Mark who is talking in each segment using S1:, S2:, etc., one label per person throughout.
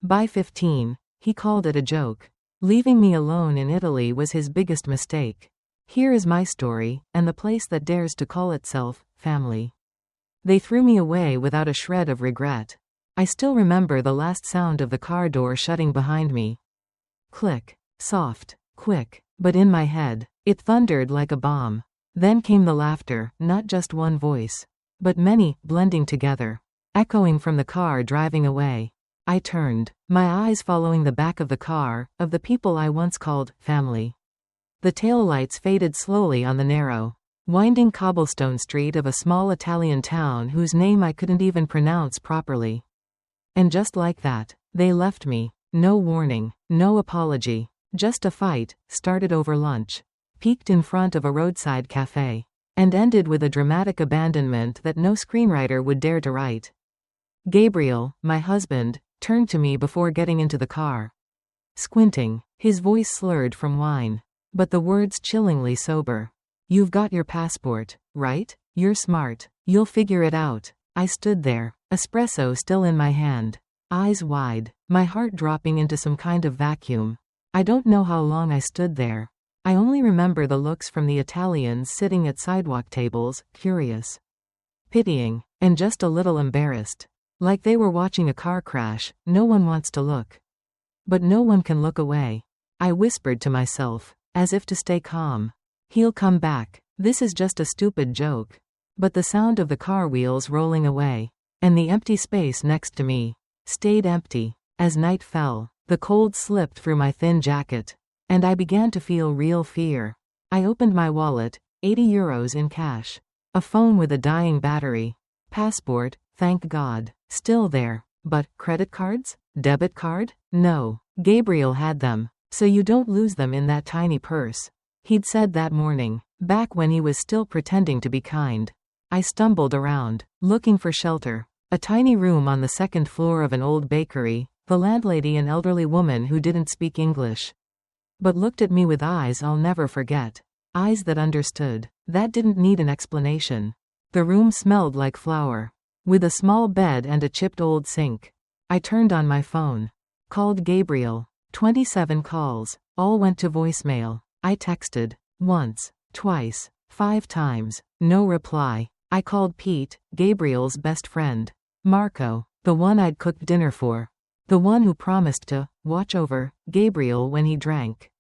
S1: By 15, he called it a joke. Leaving me alone in Italy was his biggest mistake. Here is my story, and the place that dares to call itself family. They threw me away without a shred of regret. I still remember the last sound of the car door shutting behind me. Click. Soft. Quick. But in my head, it thundered like a bomb. Then came the laughter, not just one voice, but many, blending together, echoing from the car driving away. I turned, my eyes following the back of the car, of the people I once called family. The taillights faded slowly on the narrow, winding cobblestone street of a small Italian town whose name I couldn't even pronounce properly. And just like that, they left me. No warning, no apology, just a fight, started over lunch, peaked in front of a roadside cafe, and ended with a dramatic abandonment that no screenwriter would dare to write. Gabriel, my husband, turned to me before getting into the car. Squinting, his voice slurred from wine, but the words chillingly sober. "You've got your passport, right? You're smart. You'll figure it out." I stood there, espresso still in my hand, eyes wide, my heart dropping into some kind of vacuum. I don't know how long I stood there. I only remember the looks from the Italians sitting at sidewalk tables, curious, pitying, and just a little embarrassed. Like they were watching a car crash. No one wants to look. But no one can look away. I whispered to myself, as if to stay calm. He'll come back. This is just a stupid joke. But the sound of the car wheels rolling away, and the empty space next to me, stayed empty. As night fell, the cold slipped through my thin jacket, and I began to feel real fear. I opened my wallet, €80 in cash. A phone with a dying battery. Passport, thank God, still there. But, credit cards? Debit card? No. Gabriel had them. So you don't lose them in that tiny purse. He'd said that morning, back when he was still pretending to be kind. I stumbled around, looking for shelter. A tiny room on the second floor of an old bakery, the landlady an elderly woman who didn't speak English, but looked at me with eyes I'll never forget. Eyes that understood, that didn't need an explanation. The room smelled like flour, with a small bed and a chipped old sink. I turned on my phone. Called Gabriel. 27 calls, all went to voicemail. I texted. Once, twice, 5 times. No reply. I called Pete, Gabriel's best friend. Marco, the one I'd cooked dinner for. The one who promised to watch over Gabriel when he drank.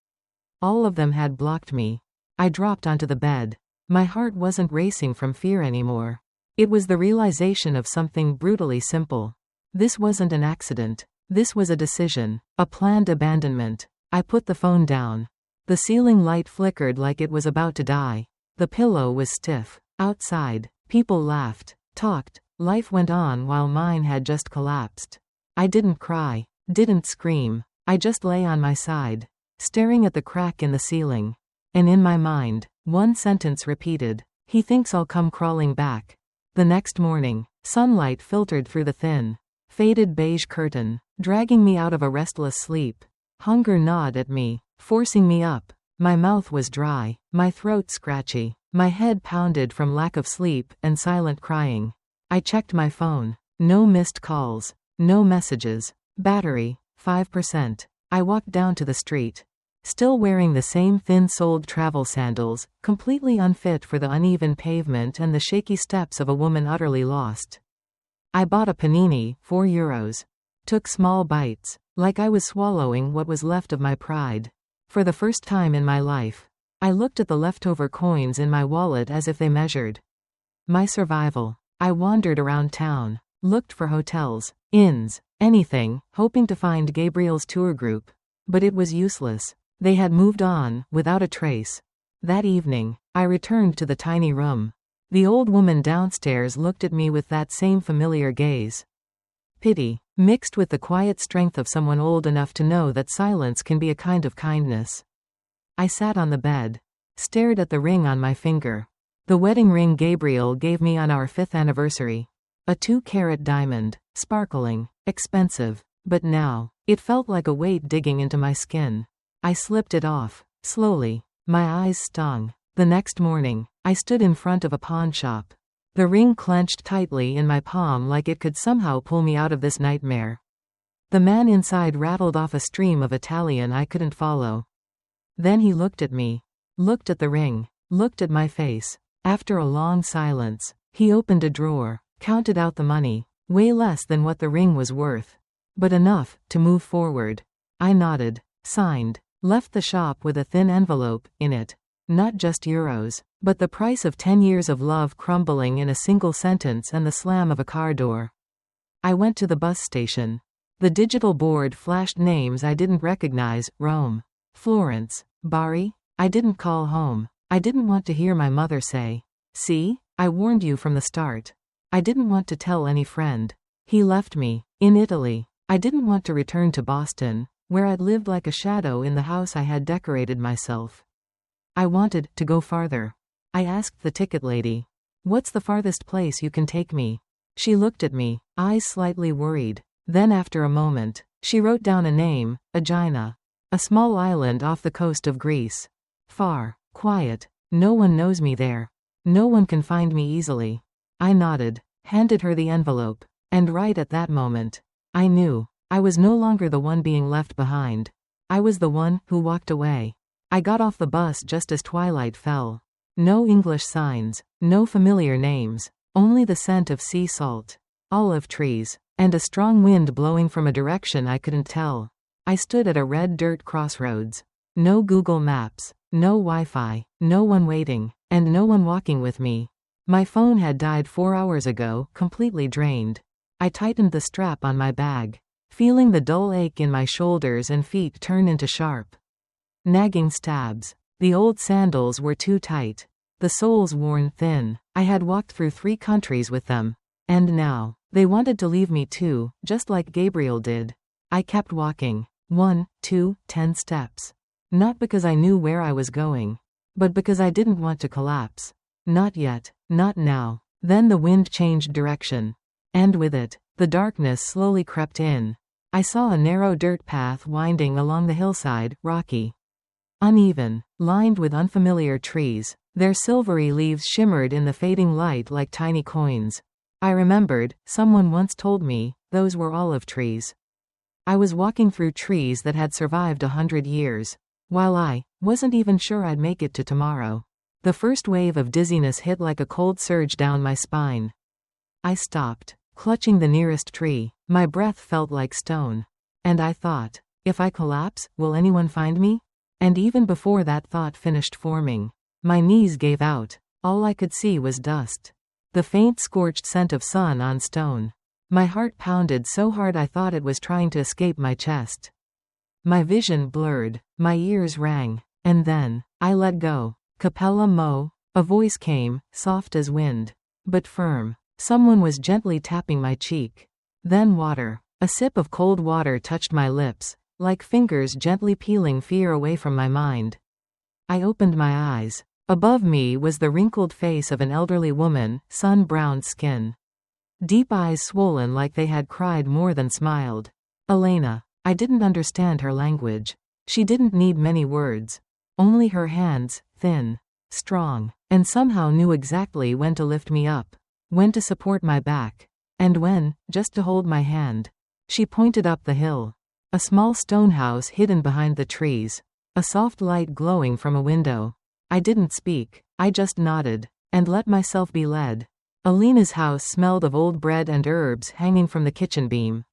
S1: All of them had blocked me. I dropped onto the bed. My heart wasn't racing from fear anymore. It was the realization of something brutally simple. This wasn't an accident. This was a decision, a planned abandonment. I put the phone down. The ceiling light flickered like it was about to die. The pillow was stiff. Outside, people laughed, talked, life went on while mine had just collapsed. I didn't cry, didn't scream. I just lay on my side, staring at the crack in the ceiling. And in my mind, one sentence repeated, "He thinks I'll come crawling back." The next morning, sunlight filtered through the thin, faded beige curtain, dragging me out of a restless sleep. Hunger gnawed at me, forcing me up. My mouth was dry, my throat scratchy, my head pounded from lack of sleep and silent crying. I checked my phone. No missed calls, no messages. Battery, 5%. I walked down to the street, still wearing the same thin-soled travel sandals, completely unfit for the uneven pavement and the shaky steps of a woman utterly lost. I bought a panini, €4. Took small bites, like I was swallowing what was left of my pride. For the first time in my life, I looked at the leftover coins in my wallet as if they measured my survival. I wandered around town, looked for hotels, inns, anything, hoping to find Gabriel's tour group. But it was useless. They had moved on, without a trace. That evening, I returned to the tiny room. The old woman downstairs looked at me with that same familiar gaze. Pity, mixed with the quiet strength of someone old enough to know that silence can be a kind of kindness. I sat on the bed, stared at the ring on my finger. The wedding ring Gabriel gave me on our 5th anniversary. A 2-carat diamond, sparkling, expensive. But now, it felt like a weight digging into my skin. I slipped it off, slowly. My eyes stung. The next morning, I stood in front of a pawn shop. The ring clenched tightly in my palm like it could somehow pull me out of this nightmare. The man inside rattled off a stream of Italian I couldn't follow. Then he looked at me. Looked at the ring. Looked at my face. After a long silence, he opened a drawer, counted out the money. Way less than what the ring was worth. But enough to move forward. I nodded. Signed. Left the shop with a thin envelope in it. Not just euros, but the price of 10 years of love crumbling in a single sentence and the slam of a car door. I went to the bus station. The digital board flashed names I didn't recognize: Rome, Florence, Bari. I didn't call home. I didn't want to hear my mother say, "See, I warned you from the start." I didn't want to tell any friend. He left me, in Italy. I didn't want to return to Boston, where I'd lived like a shadow in the house I had decorated myself. I wanted to go farther. I asked the ticket lady, "What's the farthest place you can take me?" She looked at me, eyes slightly worried. Then after a moment, she wrote down a name: Aegina. A small island off the coast of Greece. Far, quiet, no one knows me there. No one can find me easily. I nodded, handed her the envelope, and right at that moment, I knew. I was no longer the one being left behind. I was the one who walked away. I got off the bus just as twilight fell. No English signs, no familiar names, only the scent of sea salt, olive trees, and a strong wind blowing from a direction I couldn't tell. I stood at a red dirt crossroads. No Google Maps, no Wi-Fi, no one waiting, and no one walking with me. My phone had died 4 hours ago, completely drained. I tightened the strap on my bag, feeling the dull ache in my shoulders and feet turn into sharp, nagging stabs. The old sandals were too tight, the soles worn thin. I had walked through 3 countries with them, and now, they wanted to leave me too, just like Gabriel did. I kept walking. 1, 2, 10 steps. Not because I knew where I was going, but because I didn't want to collapse. Not yet, not now. Then the wind changed direction. And with it, the darkness slowly crept in. I saw a narrow dirt path winding along the hillside, rocky, uneven, lined with unfamiliar trees. Their silvery leaves shimmered in the fading light like tiny coins. I remembered, someone once told me, those were olive trees. I was walking through trees that had survived 100 years. While I wasn't even sure I'd make it to tomorrow. The first wave of dizziness hit like a cold surge down my spine. I stopped, clutching the nearest tree. My breath felt like stone. And I thought, if I collapse, will anyone find me? And even before that thought finished forming, my knees gave out. All I could see was dust. The faint scorched scent of sun on stone. My heart pounded so hard I thought it was trying to escape my chest. My vision blurred, my ears rang, and then, I let go. Capella Mo. A voice came, soft as wind, but firm. Someone was gently tapping my cheek. Then water. A sip of cold water touched my lips, like fingers gently peeling fear away from my mind. I opened my eyes. Above me was the wrinkled face of an elderly woman, sun-browned skin. Deep eyes swollen like they had cried more than smiled. Elena. I didn't understand her language. She didn't need many words. Only her hands, thin, strong, and somehow knew exactly when to lift me up, when to support my back, and when, just to hold my hand. She pointed up the hill. A small stone house hidden behind the trees. A soft light glowing from a window. I didn't speak. I just nodded, and let myself be led. Elena's house smelled of old bread and herbs hanging from the kitchen beam.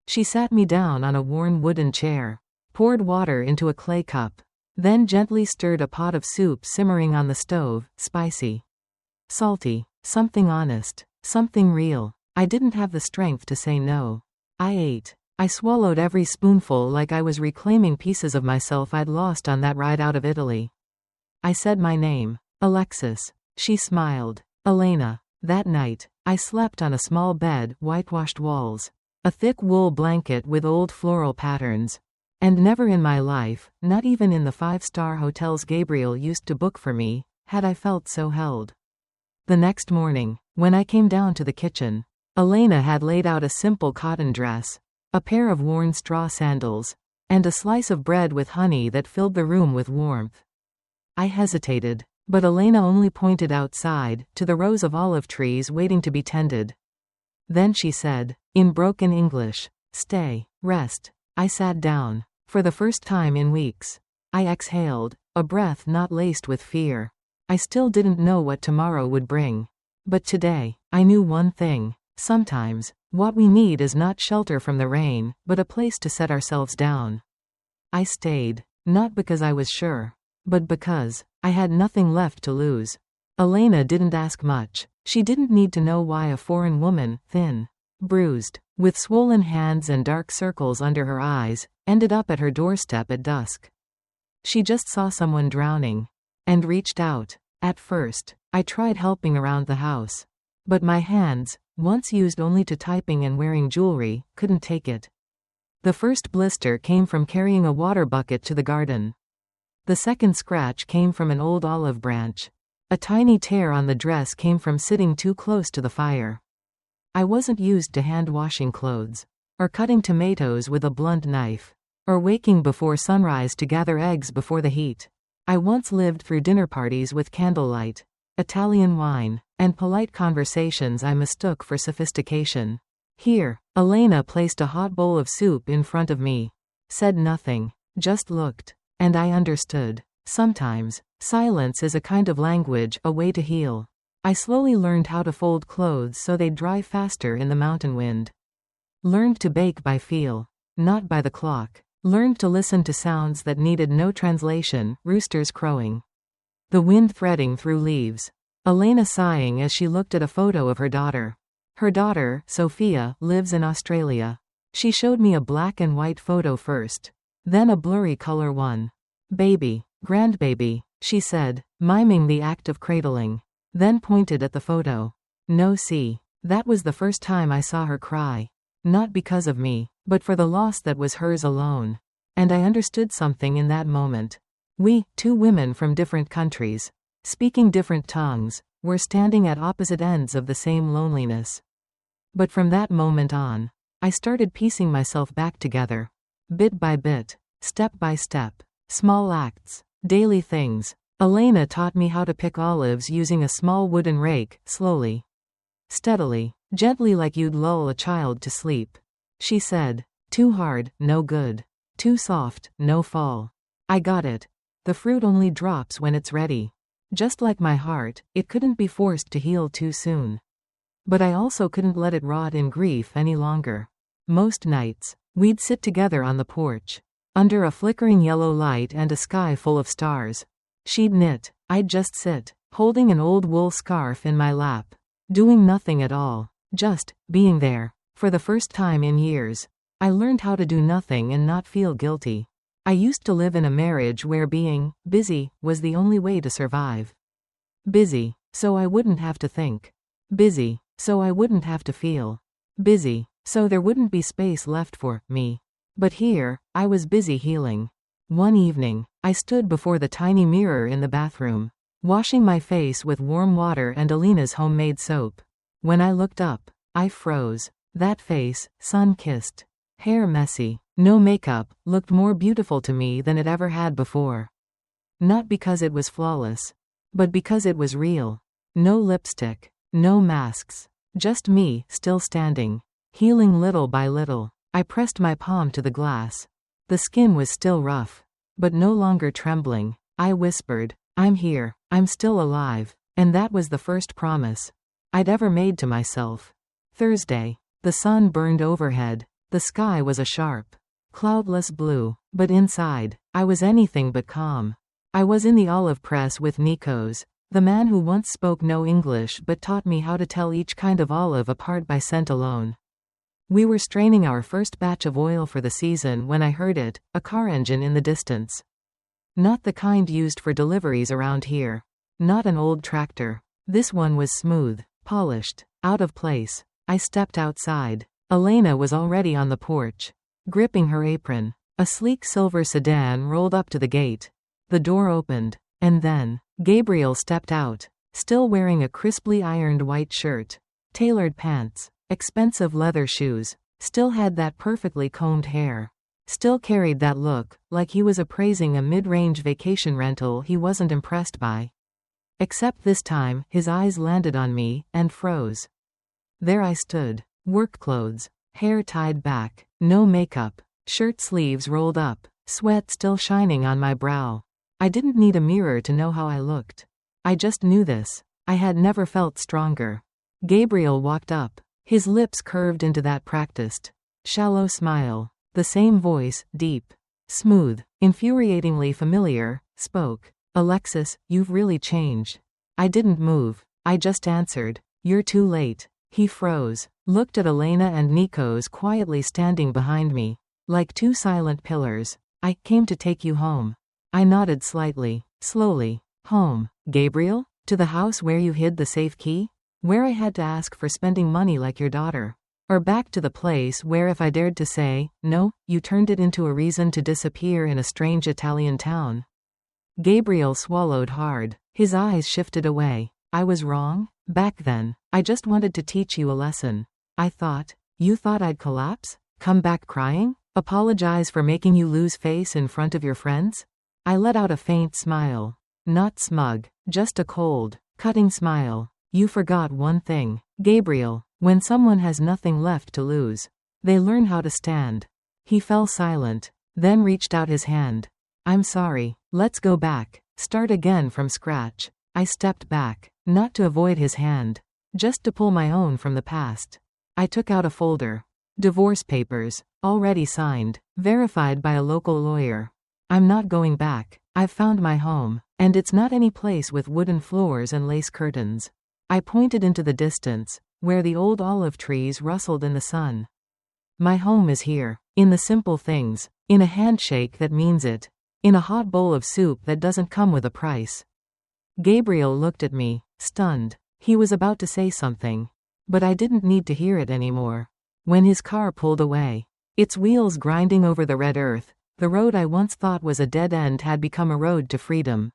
S1: She sat me down on a worn wooden chair, poured water into a clay cup, then gently stirred a pot of soup simmering on the stove, spicy, salty, something honest, something real. I didn't have the strength to say no. I ate. I swallowed every spoonful like I was reclaiming pieces of myself I'd lost on that ride out of Italy. I said my name. Alexis. She smiled. Elena. That night, I slept on a small bed, whitewashed walls, a thick wool blanket with old floral patterns. And never in my life, not even in the 5-star hotels Gabriel used to book for me, had I felt so held. The next morning, when I came down to the kitchen, Elena had laid out a simple cotton dress, a pair of worn straw sandals, and a slice of bread with honey that filled the room with warmth. I hesitated, but Elena only pointed outside, to the rows of olive trees waiting to be tended. Then she said, in broken English, Stay. Rest. I sat down. For the first time in weeks. I exhaled, a breath not laced with fear. I still didn't know what tomorrow would bring. But today, I knew one thing. Sometimes, what we need is not shelter from the rain, but a place to set ourselves down. I stayed, not because I was sure, but because I had nothing left to lose. Elena didn't ask much. She didn't need to know why a foreign woman, thin, bruised, with swollen hands and dark circles under her eyes, ended up at her doorstep at dusk. She just saw someone drowning and reached out. At first, I tried helping around the house. But my hands, once used only to typing and wearing jewelry, couldn't take it. The first blister came from carrying a water bucket to the garden. The second scratch came from an old olive branch. A tiny tear on the dress came from sitting too close to the fire. I wasn't used to hand-washing clothes, or cutting tomatoes with a blunt knife, or waking before sunrise to gather eggs before the heat. I once lived through dinner parties with candlelight, Italian wine, and polite conversations I mistook for sophistication. Here, Elena placed a hot bowl of soup in front of me, said nothing, just looked, and I understood. Sometimes, silence is a kind of language, a way to heal. I slowly learned how to fold clothes so they'd dry faster in the mountain wind. Learned to bake by feel, not by the clock. Learned to listen to sounds that needed no translation, roosters crowing, the wind threading through leaves. Elena sighing as she looked at a photo of her daughter. Her daughter, Sophia, lives in Australia. She showed me a black and white photo first, then a blurry color one. Baby, grandbaby, she said, miming the act of cradling, then pointed at the photo. No, see, that was the first time I saw her cry. Not because of me, but for the loss that was hers alone. And I understood something in that moment. We, two women from different countries, speaking different tongues, were standing at opposite ends of the same loneliness. But from that moment on, I started piecing myself back together. Bit by bit, step by step, small acts, daily things. Elena taught me how to pick olives using a small wooden rake, slowly, steadily, gently, like you'd lull a child to sleep. She said, too hard, no good. Too soft, no fall. I got it. The fruit only drops when it's ready. Just like my heart, it couldn't be forced to heal too soon. But I also couldn't let it rot in grief any longer. Most nights, we'd sit together on the porch, under a flickering yellow light and a sky full of stars. She'd knit, I'd just sit, holding an old wool scarf in my lap, doing nothing at all, just being there. For the first time in years, I learned how to do nothing and not feel guilty. I used to live in a marriage where being busy was the only way to survive. Busy, so I wouldn't have to think. Busy, so I wouldn't have to feel. Busy, so there wouldn't be space left for me. But here, I was busy healing. One evening, I stood before the tiny mirror in the bathroom, washing my face with warm water and Elena's homemade soap. When I looked up, I froze. That face, sun-kissed, hair messy, no makeup, looked more beautiful to me than it ever had before. Not because it was flawless, but because it was real. No lipstick, no masks, just me, still standing, healing little by little. I pressed my palm to the glass. The skin was still rough, but no longer trembling. I whispered, I'm here, I'm still alive, and that was the first promise I'd ever made to myself. Thursday. The sun burned overhead. The sky was a sharp, cloudless blue, but inside, I was anything but calm. I was in the olive press with Nikos, the man who once spoke no English but taught me how to tell each kind of olive apart by scent alone. We were straining our first batch of oil for the season when I heard it, a car engine in the distance. Not the kind used for deliveries around here. Not an old tractor. This one was smooth, polished, out of place. I stepped outside. Elena was already on the porch, gripping her apron. A sleek silver sedan rolled up to the gate. The door opened, and then Gabriel stepped out, still wearing a crisply ironed white shirt, tailored pants, expensive leather shoes, still had that perfectly combed hair, still carried that look, like he was appraising a mid-range vacation rental he wasn't impressed by. Except this time, his eyes landed on me, and froze. There I stood. Work clothes. hair tied back, no makeup, shirt sleeves rolled up, sweat still shining on my brow. I didn't need a mirror to know how I looked. I just knew this. I had never felt stronger. Gabriel walked up. His lips curved into that practiced, shallow smile. The same voice, deep, smooth, infuriatingly familiar, spoke. Alexis, you've really changed. I didn't move. I just answered. You're too late. He froze, looked at Elena and Nikos quietly standing behind me, like two silent pillars. I came to take you home. I nodded slightly, slowly. Home, Gabriel? To the house where you hid the safe key? Where I had to ask for spending money like your daughter? Or back to the place where if I dared to say, no, you turned it into a reason to disappear in a strange Italian town? Gabriel swallowed hard. His eyes shifted away. I was wrong? Back then, I just wanted to teach you a lesson. I thought. You thought I'd collapse? Come back crying? Apologize for making you lose face in front of your friends? I let out a faint smile. Not smug, just a cold, cutting smile. You forgot one thing, Gabriel. When someone has nothing left to lose, they learn how to stand. He fell silent, then reached out his hand. I'm sorry, let's go back, start again from scratch. I stepped back, not to avoid his hand, just to pull my own from the past. I took out a folder. Divorce papers, already signed, verified by a local lawyer. I'm not going back. I've found my home, and it's not any place with wooden floors and lace curtains. I pointed into the distance, where the old olive trees rustled in the sun. My home is here, in the simple things, in a handshake that means it, in a hot bowl of soup that doesn't come with a price. Gabriel looked at me, stunned. He was about to say something, but I didn't need to hear it anymore. When his car pulled away, its wheels grinding over the red earth, the road I once thought was a dead end had become a road to freedom.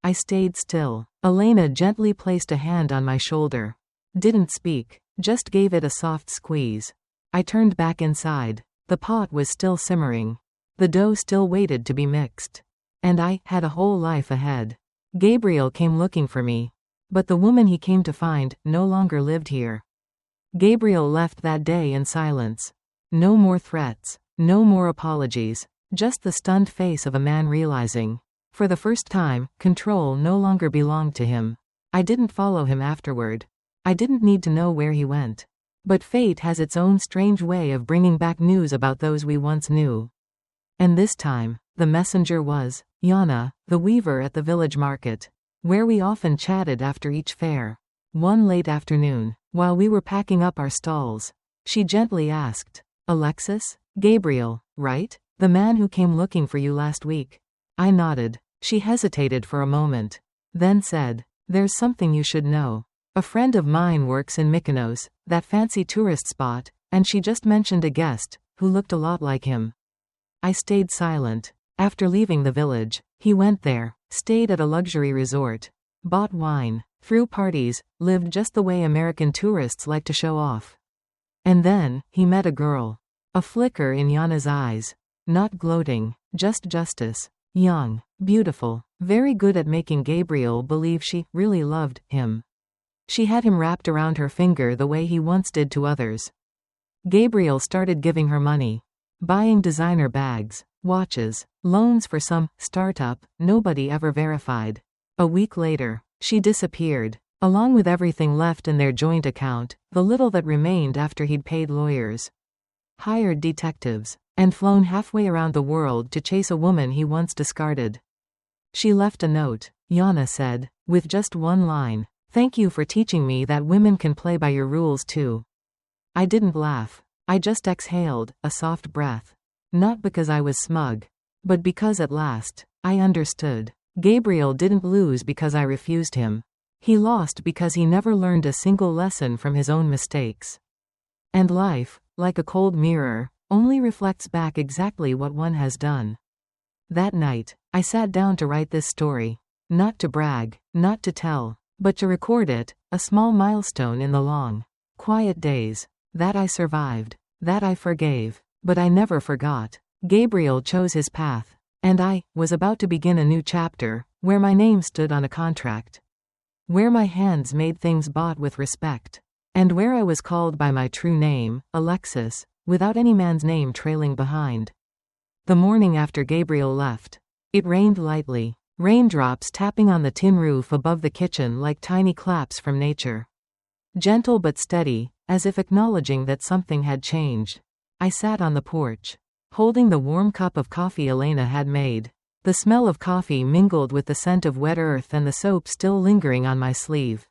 S1: I stayed still. Elena gently placed a hand on my shoulder. Didn't speak, just gave it a soft squeeze. I turned back inside. The pot was still simmering. The dough still waited to be mixed. And I had a whole life ahead. Gabriel came looking for me. But the woman he came to find no longer lived here. Gabriel left that day in silence. No more threats. No more apologies. Just the stunned face of a man realizing, for the first time, control no longer belonged to him. I didn't follow him afterward. I didn't need to know where he went. But fate has its own strange way of bringing back news about those we once knew. And this time, the messenger was Yana, the weaver at the village market, where we often chatted after each fair. One late afternoon, while we were packing up our stalls, she gently asked, Alexis? Gabriel, right? The man who came looking for you last week. I nodded. She hesitated for a moment, then said, there's something you should know. A friend of mine works in Mykonos, that fancy tourist spot, and she just mentioned a guest, who looked a lot like him. I stayed silent. After leaving the village, he went there, stayed at a luxury resort, bought wine, threw parties, lived just the way American tourists like to show off. And then, he met a girl. A flicker in Yana's eyes. Not gloating, just justice. Young, beautiful, very good at making Gabriel believe she really loved him. She had him wrapped around her finger the way he once did to others. Gabriel started giving her money. Buying designer bags, watches, loans for some startup nobody ever verified. A week later, she disappeared, along with everything left in their joint account, the little that remained after he'd paid lawyers, hired detectives, and flown halfway around the world to chase a woman he once discarded. She left a note, Yana said, with just one line. Thank you for teaching me that women can play by your rules too. I didn't laugh. I just exhaled, a soft breath. Not because I was smug, but because at last, I understood. Gabriel didn't lose because I refused him. He lost because he never learned a single lesson from his own mistakes. And life, like a cold mirror, only reflects back exactly what one has done. That night, I sat down to write this story. Not to brag, not to tell, but to record it, a small milestone in the long, quiet days. That I survived, that I forgave, but I never forgot. Gabriel chose his path, and I was about to begin a new chapter, where my name stood on a contract. Where my hands made things bought with respect. And where I was called by my true name, Alexis, without any man's name trailing behind. The morning after Gabriel left. It rained lightly, raindrops tapping on the tin roof above the kitchen like tiny claps from nature. Gentle but steady, as if acknowledging that something had changed. I sat on the porch, holding the warm cup of coffee Elena had made. The smell of coffee mingled with the scent of wet earth and the soap still lingering on my sleeve.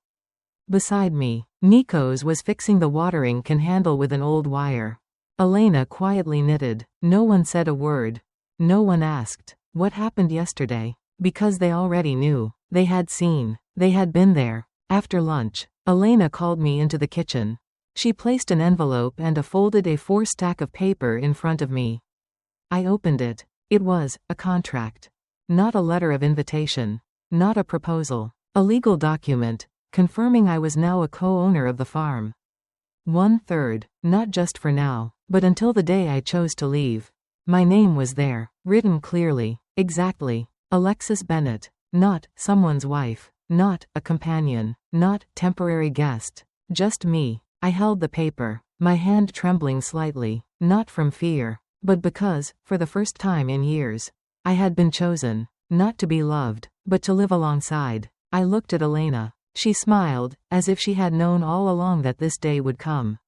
S1: Beside me, Nikos was fixing the watering can handle with an old wire. Elena quietly knitted. No one said a word. No one asked, what happened yesterday? Because they already knew. They had seen. They had been there. After lunch, Elena called me into the kitchen. She placed an envelope and a folded A4 stack of paper in front of me. I opened it. It was a contract. Not a letter of invitation. Not a proposal. A legal document, confirming I was now a co-owner of the farm. 1/3, not just for now, but until the day I chose to leave. My name was there, written clearly, exactly. Alexis Bennett. Not someone's wife. Not a companion. Not temporary guest. Just me. I held the paper, my hand trembling slightly, not from fear, but because, for the first time in years, I had been chosen, not to be loved, but to live alongside. I looked at Elena. She smiled, as if she had known all along that this day would come.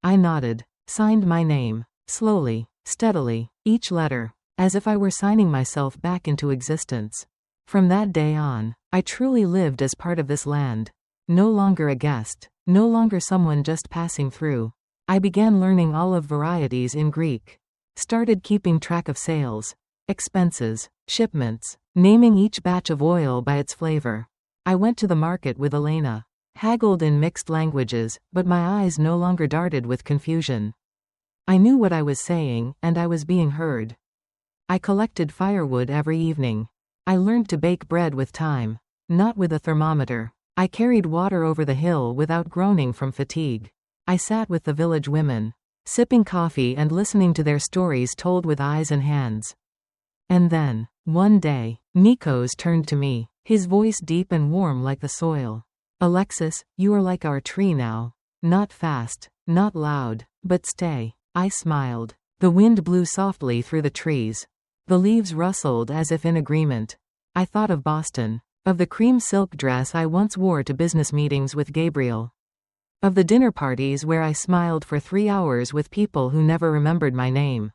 S1: I nodded, signed my name, slowly, steadily, each letter, as if I were signing myself back into existence. From that day on, I truly lived as part of this land. No longer a guest, no longer someone just passing through. I began learning all of varieties in Greek. Started keeping track of sales, expenses, shipments, naming each batch of oil by its flavor. I went to the market with Elena, haggled in mixed languages, but my eyes no longer darted with confusion. I knew what I was saying, and I was being heard. I collected firewood every evening. I learned to bake bread with time, not with a thermometer. I carried water over the hill without groaning from fatigue. I sat with the village women, sipping coffee and listening to their stories told with eyes and hands. And then, one day, Nikos turned to me, his voice deep and warm like the soil. Alexis, you are like our tree now. Not fast, not loud, but stay. I smiled. The wind blew softly through the trees. The leaves rustled as if in agreement. I thought of Boston, of the cream silk dress I once wore to business meetings with Gabriel, of the dinner parties where I smiled for 3 hours with people who never remembered my name,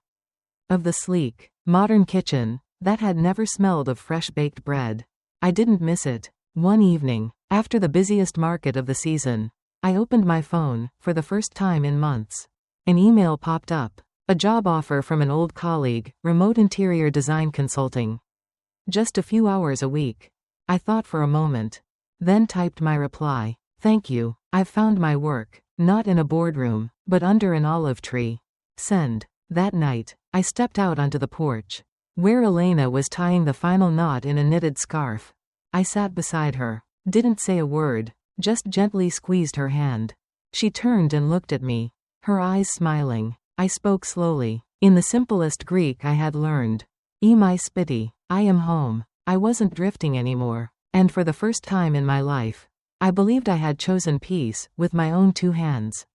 S1: of the sleek, modern kitchen that had never smelled of fresh-baked bread. I didn't miss it. One evening, after the busiest market of the season, I opened my phone, for the first time in months. An email popped up. A job offer from an old colleague, remote interior design consulting. Just a few hours a week. I thought for a moment. Then typed my reply. Thank you. I've found my work. Not in a boardroom, but under an olive tree. Send. That night, I stepped out onto the porch, where Elena was tying the final knot in a knitted scarf. I sat beside her. Didn't say a word. Just gently squeezed her hand. She turned and looked at me, her eyes smiling. I spoke slowly, in the simplest Greek I had learned. Emai spiti. I am home. I wasn't drifting anymore. And for the first time in my life, I believed I had chosen peace, with my own 2 hands.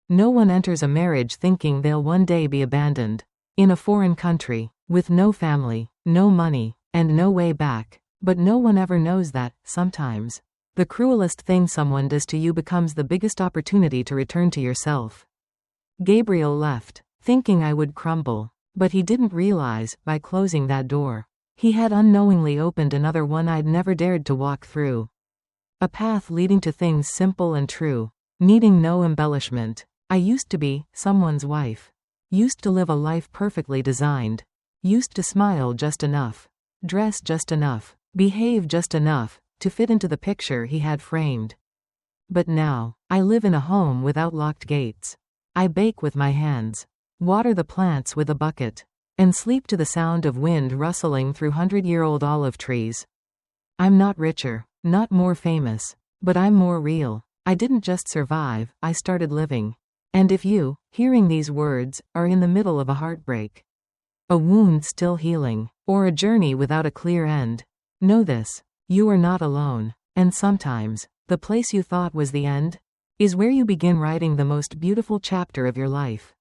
S1: No one enters a marriage thinking they'll one day be abandoned. In a foreign country, with no family, no money, and no way back. But no one ever knows that, sometimes, the cruelest thing someone does to you becomes the biggest opportunity to return to yourself. Gabriel left, thinking I would crumble. But he didn't realize, by closing that door, he had unknowingly opened another one I'd never dared to walk through. A path leading to things simple and true, needing no embellishment. I used to be someone's wife. Used to live a life perfectly designed. Used to smile just enough. Dress just enough. Behave just enough, to fit into the picture he had framed. But now, I live in a home without locked gates. I bake with my hands, water the plants with a bucket, and sleep to the sound of wind rustling through 100-year-old olive trees. I'm not richer, not more famous, but I'm more real. I didn't just survive, I started living. And if you, hearing these words, are in the middle of a heartbreak, a wound still healing, or a journey without a clear end, know this: you are not alone. And sometimes, the place you thought was the end is where you begin writing the most beautiful chapter of your life.